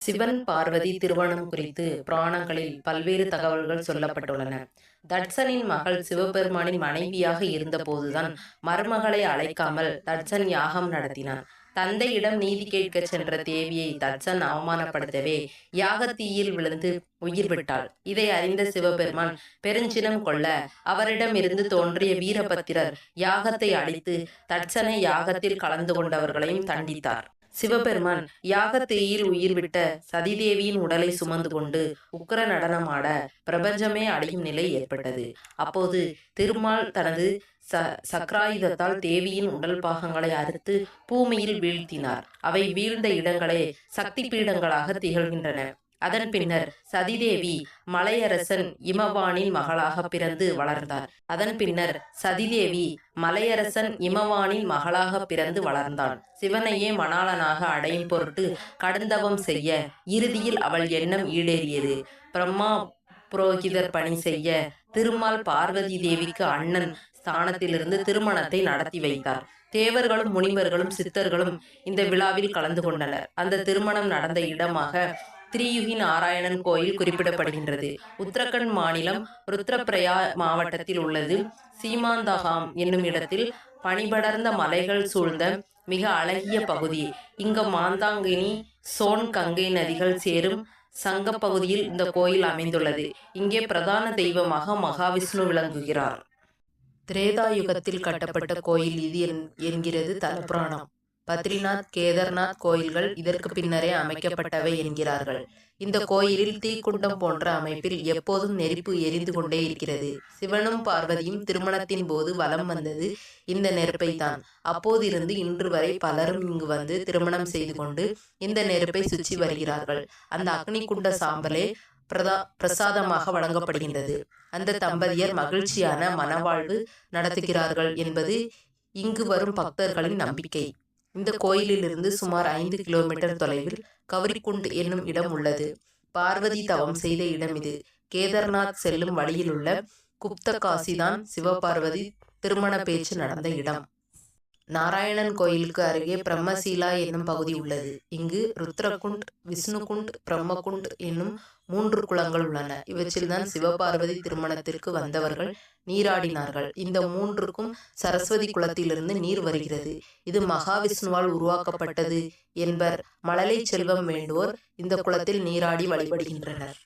சிவன் பார்வதி திருமணம் குறித்து புராணங்களில் பல்வேறு தகவல்கள் சொல்லப்பட்டுள்ளன. தட்சனின் மகள் சிவபெருமானின் மனைவியாக இருந்தபோதுதான் மருமகளை அழைக்காமல் தட்சன் யாகம் நடத்தினான். தந்தையிடம் நீதி கேட்கச் சென்ற தேவியை தட்சன் அவமானப்படுத்தவே யாகத்தீயில் விழுந்து உயிர் விட்டாள். இதை அறிந்த சிவபெருமான் பெருஞ்சினம் கொள்ள அவரிடமிருந்து தோன்றிய வீரபத்திரர் யாகத்தை அழித்து தட்சனை யாகத்தில் கலந்து கொண்டவர்களையும் தண்டித்தார். சிவபெருமான் யாகத்தீயில் உயிர் விட்ட சதிதேவியின் உடலை சுமந்து கொண்டு உக்கிர நடனமாட பிரபஞ்சமே அழியும் நிலை ஏற்பட்டது. அப்போது திருமால் தனது சக்ராயுதத்தால் தேவியின் உடல் பாகங்களை அறுத்து பூமியில் வீழ்த்தினார். அவை வீழ்ந்த இடங்களே சக்தி பீடங்களாக திகழ்கின்றன. அதன் பின்னர் சதிதேவி மலையரசன் இமவானின் மகளாக பிறந்து வளர்ந்தார். வளர்ந்தாள். சிவனையே மணாளனாக அடையும் பொருட்டு கடுந்தவம் செய்ய இறுதியில் அவள் எண்ணம் ஈடேறியது. பிரம்மா புரோகிதர் பணி செய்ய திருமால் பார்வதி தேவிக்கு அண்ணன் ஸ்தானத்திலிருந்து திருமணத்தை நடத்தி வைத்தார். தேவர்களும் முனிவர்களும் சித்தர்களும் இந்த விழாவில் கலந்து கொண்டனர். அந்த திருமணம் நடந்த இடமாக திரியுகி நாராயணன் கோயில் குறிப்பிடப்படுகின்றது. உத்தரகண்ட் மாநிலம் ருத்ரப்பிரயா மாவட்டத்தில் உள்ளது. சீமாந்தகாம் என்னும் இடத்தில் பனிபடர்ந்த மலைகள் சூழ்ந்த மிக அழகிய பகுதி. இங்கு மாந்தாங்கினி, சோன், கங்கை நதிகள் சேரும் சங்க பகுதியில் இந்த கோயில் அமைந்துள்ளது. இங்கே பிரதான தெய்வமாக மகாவிஷ்ணு விளங்குகிறார். திரேதாயுகத்தில் கட்டப்பட்ட கோயில் இது என்கிறது தலப்புராணம். பத்ரிநாத், கேதார்நாத் கோயில்கள் இதற்கு பின்னரே அமைக்கப்பட்டவை என்கிறார்கள். இந்த கோயிலில் தீக்குண்டம் போன்ற அமைப்பில் எப்போதும் நெருப்பு எரிந்து கொண்டே இருக்கிறது. சிவனும் பார்வதியும் திருமணத்தின் போது வலம் வந்தது இந்த நெருப்பை தான். அப்போதிருந்து இன்று வரை பலரும் இங்கு வந்து திருமணம் செய்து கொண்டு இந்த நெருப்பை சுற்றி வருகிறார்கள். அந்த அக்னி குண்ட சாம்பலே பிரசாதமாக வழங்கப்படுகின்றது. அந்த தம்பதியர் மகிழ்ச்சியான மனவாழ்வு நடத்துகிறார்கள் என்பது இங்கு வரும் பக்தர்களின் நம்பிக்கை. இந்த கோயிலிலிருந்து சுமார் 5 கிலோமீட்டர் தொலைவில் கவரிக்குண்ட் என்னும் இடம் உள்ளது. பார்வதி தவம் செய்த இடம் இது. கேதார்நாத் செல்லும் வழியிலுள்ள குப்த காசிதான் சிவபார்வதி திருமண பேச்சு நடந்த இடம். நாராயணன் கோயிலுக்கு அருகே பிரம்மசீலா என்னும் பகுதி உள்ளது. இங்கு ருத்ரகுண்ட், விஷ்ணுகுண்ட், பிரம்மகுண்ட் என்னும் 3 குளங்கள் உள்ளன. இவற்றில்தான் சிவபார்வதி திருமணத்திற்கு வந்தவர்கள் நீராடினார்கள். இந்த 3க்கும் சரஸ்வதி குளத்திலிருந்து நீர் வருகிறது. இது மகாவிஷ்ணுவால் உருவாக்கப்பட்டது என்பர். மழலை செல்வம் வேண்டுவோர் இந்த குளத்தில் நீராடி வழிபடுகின்றனர்.